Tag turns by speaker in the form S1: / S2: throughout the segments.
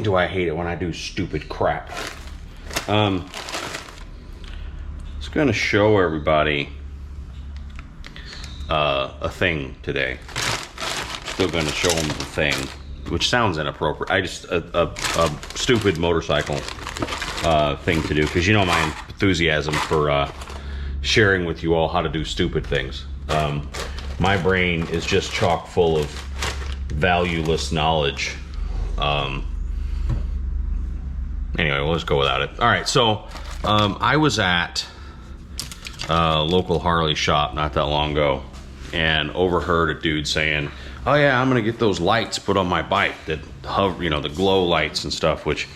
S1: do I hate it when I do stupid crap. Just gonna show everybody a thing today. Still gonna show them the thing, which sounds inappropriate. I just a stupid motorcycle thing to do, because you know my enthusiasm for sharing with you all how to do stupid things. My brain is just chock full of valueless knowledge. Anyway, we'll just go without it. All right, so I was at a local Harley shop not that long ago and overheard a dude saying, "Oh yeah, I'm gonna get those lights put on my bike that hover, you know, the glow lights and stuff," which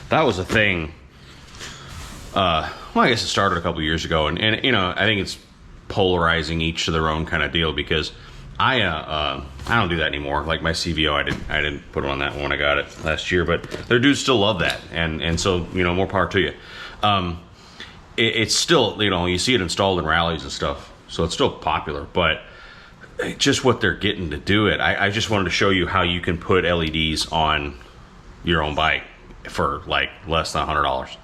S1: that was a thing. Well, I guess it started a couple years ago, and you know, I think it's polarizing, each to their own kind of deal, because I don't do that anymore. Like my CVO, I didn't put it on that one when I got it last year, but their dudes still love that, and so, you know, more power to you. It's still, you know, you see it installed in rallies and stuff, so it's still popular, but just what they're getting to do it. I just wanted to show you how you can put LEDs on your own bike for like less than $100.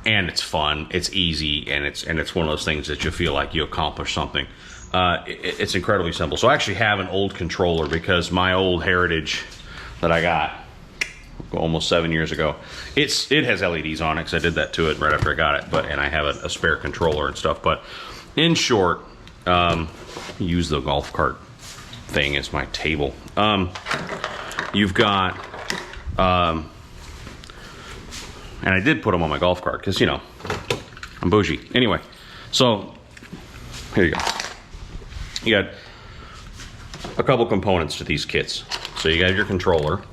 S1: And it's fun, it's easy, and it's one of those things that you feel like you accomplish something. It's incredibly simple. So I actually have an old controller, because my old Heritage that I got almost 7 years ago, it has LEDs on it, because I did that to it right after I got it. And I have a spare controller and stuff. But in short, use the golf cart thing as my table. You've got, and I did put them on my golf cart because, you know, I'm bougie. Anyway, so here you go. You got a couple components to these kits. So you got your controller,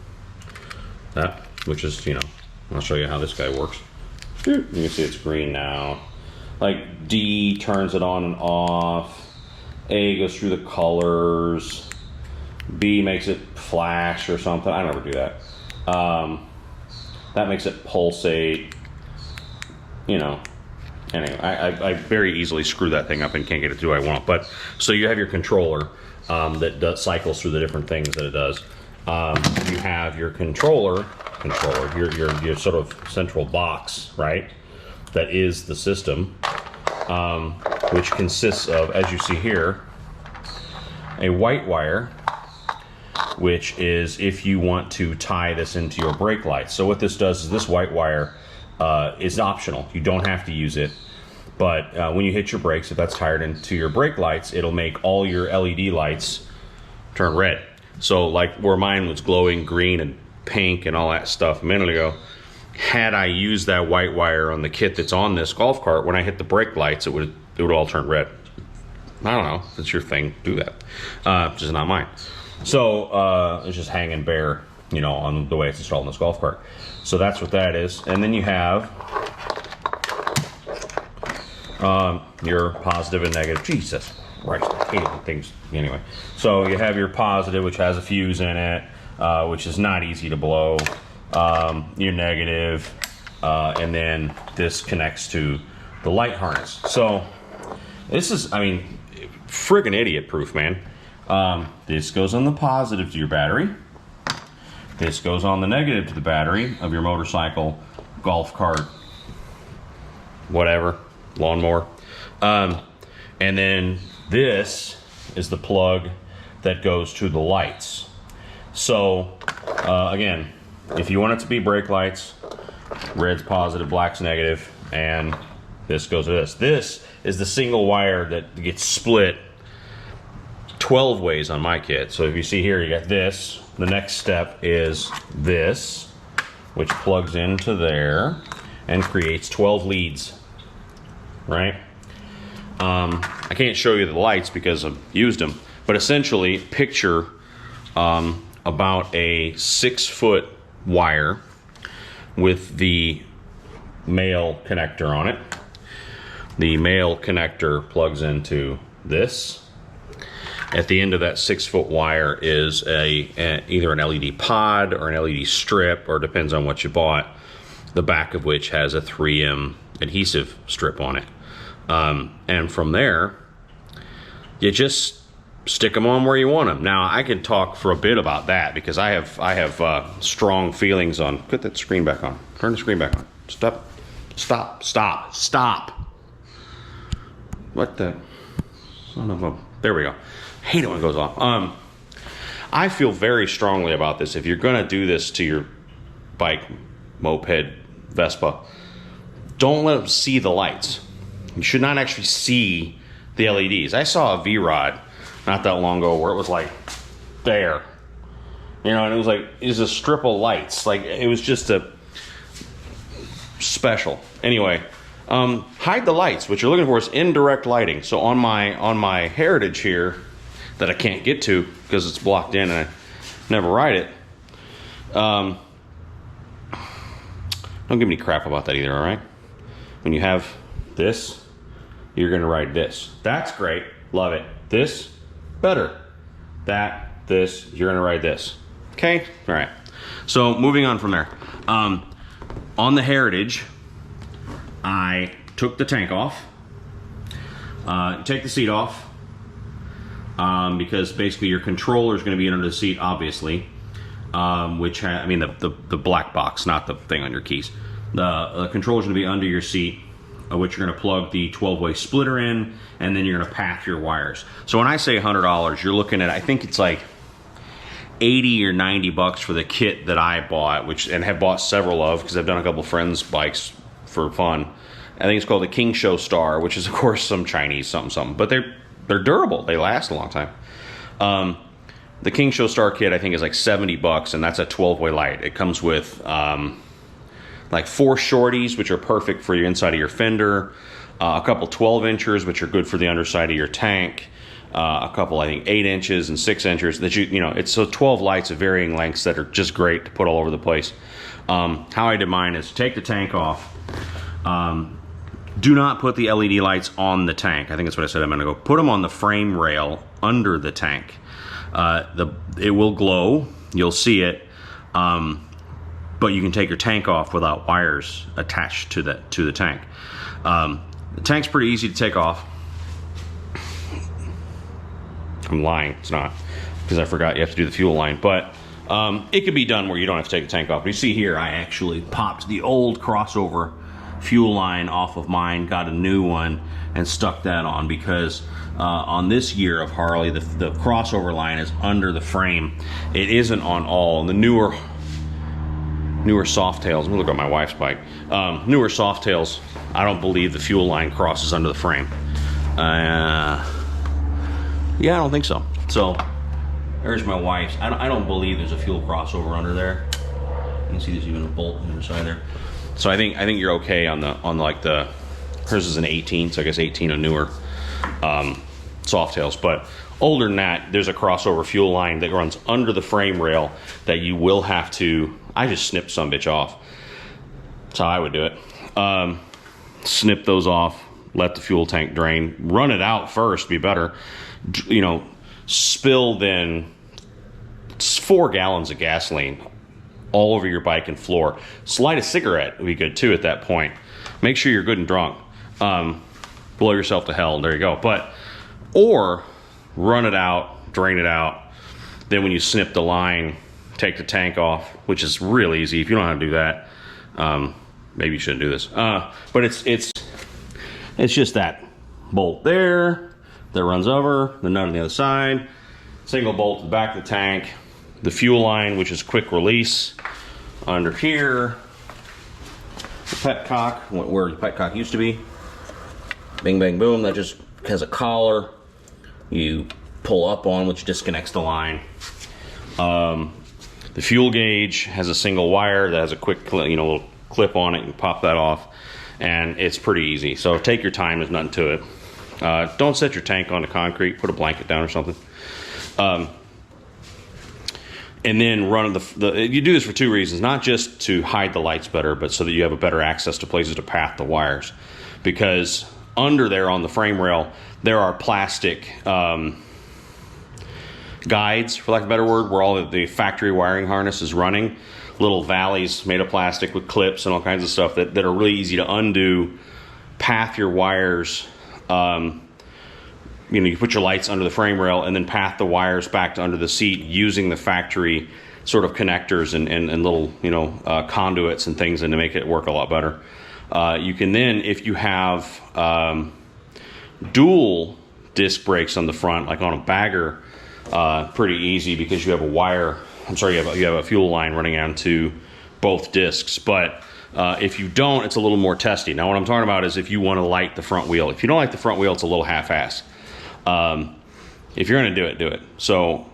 S1: which is, you know, I'll show you how this guy works. You can see it's green now. Like D turns it on and off. A goes through the colors. B makes it flash or something. I never do that. That makes it pulsate. You know. Anyway, I very easily screw that thing up and can't get it to do what I want. But so you have your controller that cycles through the different things that it does. You have your controller, your sort of central box, right? That is the system, which consists of, as you see here, a white wire, which is if you want to tie this into your brake lights. So what this does is this white wire is optional. You don't have to use it, but when you hit your brakes, if that's tied into your brake lights, it'll make all your LED lights turn red. So like where mine was glowing green and pink and all that stuff a minute ago, had I used that white wire on the kit that's on this golf cart, when I hit the brake lights, it would all turn red. I don't know, it's your thing, do that. Just not mine. So it's just hanging bare, you know, on the way it's installed in this golf cart. So that's what that is. And then you have your positive and negative. Jesus Christ, I hate it when things, anyway. So you have your positive, which has a fuse in it, which is not easy to blow. Your negative, and then this connects to the light harness. So this is, I mean, friggin' idiot proof, man. This goes on the positive to your battery. This goes on the negative to the battery of your motorcycle, golf cart, whatever, lawnmower. And then this is the plug that goes to the lights. So again, if you want it to be brake lights, red's positive, black's negative, and this goes to this. This is the single wire that gets split 12 ways on my kit. So if you see here, you got this. The next step is this, which plugs into there and creates 12 leads, right? I can't show you the lights because I've used them, but essentially picture about a 6-foot wire with the male connector on it. The male connector plugs into this. At the end of that 6-foot wire is either an LED pod or an LED strip, or depends on what you bought, the back of which has a 3M adhesive strip on it. And from there, you just stick them on where you want them. Now, I can talk for a bit about that because I have strong feelings on. Put that screen back on. Turn the screen back on. Stop. What the son of a? There we go. Hate it when it goes off. I feel very strongly about this. If you're gonna do this to your bike, moped, Vespa, don't let them see the lights. You should not actually see the LEDs. I saw a V-Rod not that long ago where it was like there, and it was a strip of lights. Like, it was just a special. Anyway, hide the lights. What you're looking for is indirect lighting. So on my Heritage here that I can't get to because it's blocked in and I never ride it. Don't give me crap about that either, all right? When you have this, you're going to ride this. That's great. Love it. This, better. This, you're going to ride this. Okay? All right. So moving on from there. On the Heritage, I took the tank off. Take the seat off. Because basically your controller is going to be under the seat, obviously. The black box, not the thing on your keys. The controller is going to be under your seat, which you're going to plug the 12-way splitter in, and then you're going to path your wires. So when I say $100, you're looking at, I think it's like 80 or 90 bucks for the kit that I bought, and have bought several of because I've done a couple friends' bikes for fun. I think it's called the King Show Star, which is of course some Chinese something, but they're durable. They last a long time. The King Show Star kit I think is like 70 bucks, and that's a 12-way light. It comes with like 4 shorties, which are perfect for your inside of your fender, a couple 12-inchers, which are good for the underside of your tank, a couple I think 8 inches and 6 inches. That it's so 12 lights of varying lengths that are just great to put all over the place. How I did mine is take the tank off. Do not put the LED lights on the tank. I think that's what I said. I'm going to go put them on the frame rail under the tank. It will glow. You'll see it. But you can take your tank off without wires attached to the tank. The tank's pretty easy to take off. I'm lying. It's not, because I forgot you have to do the fuel line. But it could be done where you don't have to take the tank off. But you see here, I actually popped the old crossover fuel line off of mine, got a new one, and stuck that on because on this year of Harley, the crossover line is under the frame. It isn't on all. And the newer Softails, let me look at my wife's bike. Newer Softails, I don't believe the fuel line crosses under the frame. Yeah, I don't think so. So there's my wife's. I don't believe there's a fuel crossover under there. You can see there's even a bolt on the other side there. So I think you're okay on hers is an 18, so I guess 18 a newer Softails. But older than that, there's a crossover fuel line that runs under the frame rail that you will have to. I just snipped some bitch off. That's how I would do it. Snip those off, let the fuel tank drain, run it out first, be better. Spill then 4 gallons of gasoline all over your bike and floor. Light a cigarette would be good too at that point. Make sure you're good and drunk. Blow yourself to hell. There you go. Or run it out, drain it out. Then when you snip the line, take the tank off, which is real easy. If you don't know how to do that, maybe you shouldn't do this. But it's just that bolt there that runs over, the nut on the other side, single bolt to the back of the tank, the fuel line, which is quick release under here, the petcock, where the petcock used to be, bing bang boom, that just has a collar you pull up on, which disconnects the line. The fuel gauge has a single wire that has a quick little clip on it. You can pop that off, and it's pretty easy. So take your time, there's nothing to it. Don't set your tank onto concrete, put a blanket down or something. And then run you do this for 2 reasons, not just to hide the lights better, but so that you have a better access to places to path the wires. Because under there on the frame rail, there are plastic guides, for lack of a better word, where all of the factory wiring harness is running. Little valleys made of plastic with clips and all kinds of stuff that are really easy to undo, path your wires you put your lights under the frame rail and then path the wires back to under the seat using the factory sort of connectors and little, conduits and things, and to make it work a lot better. You can then, if you have dual disc brakes on the front, like on a bagger, pretty easy because you have you have a fuel line running onto both discs. But if you don't, it's a little more testy. Now, what I'm talking about is if you want to light the front wheel. If you don't like the front wheel, it's a little half-assed. If you're going to do it. So,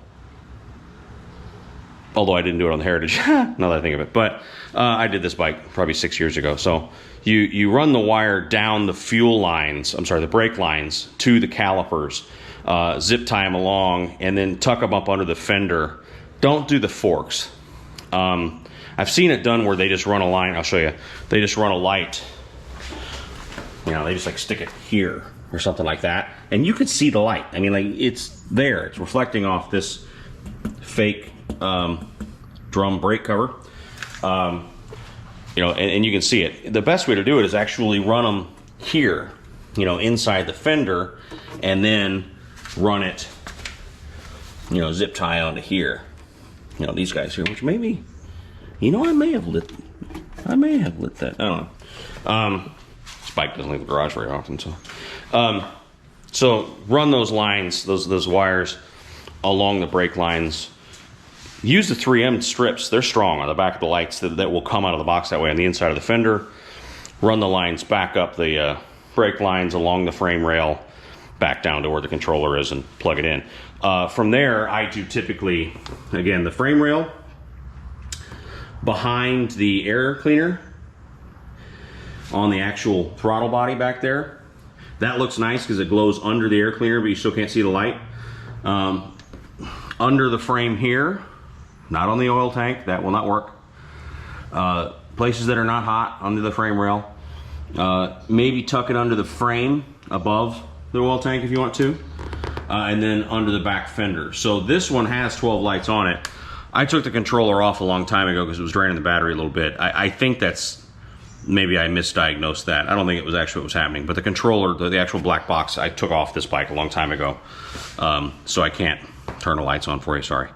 S1: although I didn't do it on the Heritage, now that I think of it. But I did this bike probably 6 years ago. So you run the wire down the the brake lines to the calipers, zip tie them along, and then tuck them up under the fender. Don't do the forks. I've seen it done where they just run a line. I'll show you. They just run a light. They just like stick it here or something like that. And you can see the light. I mean, like, it's there. It's reflecting off this fake drum brake cover. And you can see it. The best way to do it is actually run them here, inside the fender, and then run it, zip tie onto here. These guys here, which maybe, I may have lit that. I don't know. This bike doesn't leave the garage very often, so run those lines, those wires along the brake lines. Use the 3M strips. They're strong on the back of the lights that will come out of the box that way on the inside of the fender. Run the lines back up the brake lines along the frame rail, back down to where the controller is, and plug it in. From there, I do typically, again, the frame rail behind the air cleaner on the actual throttle body back there. That looks nice because it glows under the air cleaner, but you still can't see the light. Under the frame here, not on the oil tank, that will not work. Places that are not hot, under the frame rail. Maybe tuck it under the frame above the oil tank if you want to. And then under the back fender. So this one has 12 lights on it. I took the controller off a long time ago because it was draining the battery a little bit. I think that's, maybe I misdiagnosed that. I don't think it was actually what was happening. But the controller, the actual black box, I took off this bike a long time ago. So I can't turn the lights on for you, sorry.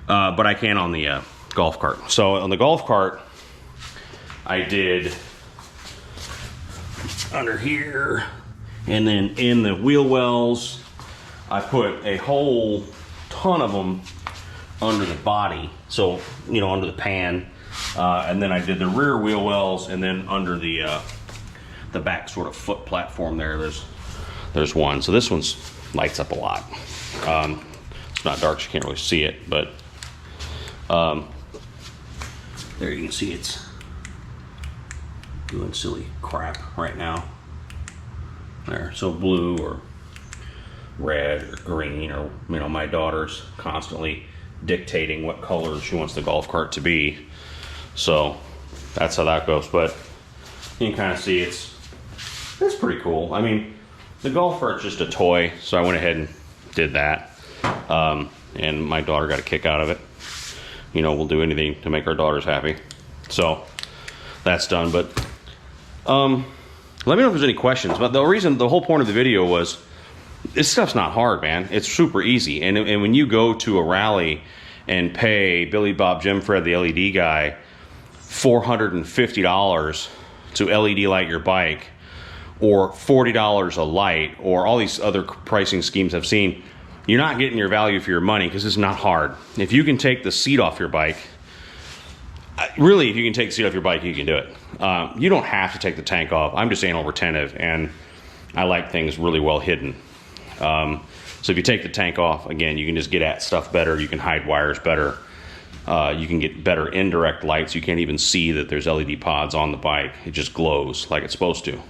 S1: But I can on the golf cart. So on the golf cart, I did under here, and then in the wheel wells, I put a whole ton of them under the body. So, under the pan. And then I did the rear wheel wells, and then under the back sort of foot platform there's one. So this one's lights up a lot. It's not dark, so you can't really see it, but there you can see it's doing silly crap right now. There, so blue or red or green, or my daughter's constantly dictating what color she wants the golf cart to be. So that's how that goes. But you can kind of see it's pretty cool. I mean, the golf cart's just a toy, so I went ahead and did that. And my daughter got a kick out of it. We'll do anything to make our daughters happy. So that's done. But let me know if there's any questions. But the whole point of the video was, this stuff's not hard, man. It's super easy. And when you go to a rally and pay Billy Bob Jim Fred, the LED guy, $450 to LED light your bike, or $40 a light, or all these other pricing schemes I've seen, you're not getting your value for your money, because it's not hard. If you can take the seat off your bike, really, if you can take the seat off your bike, you can do it. You don't have to take the tank off. I'm just anal retentive, and I like things really well hidden. So if you take the tank off, again, you can just get at stuff better. You can hide wires better. You can get better indirect lights. You can't even see that there's LED pods on the bike. It just glows like it's supposed to.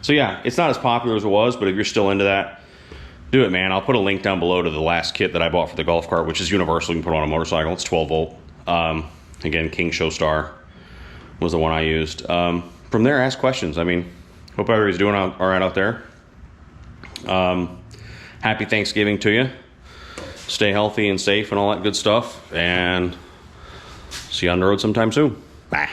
S1: So yeah, it's not as popular as it was, but if you're still into that, do it, man. I'll put a link down below to the last kit that I bought for the golf cart, which is universal. You can put it on a motorcycle. It's 12 volt. Again, King Showstar was the one I used. From there, ask questions. I mean, hope everybody's doing all right out there. Happy Thanksgiving to you. Stay healthy and safe and all that good stuff. And see you on the road sometime soon. Bye.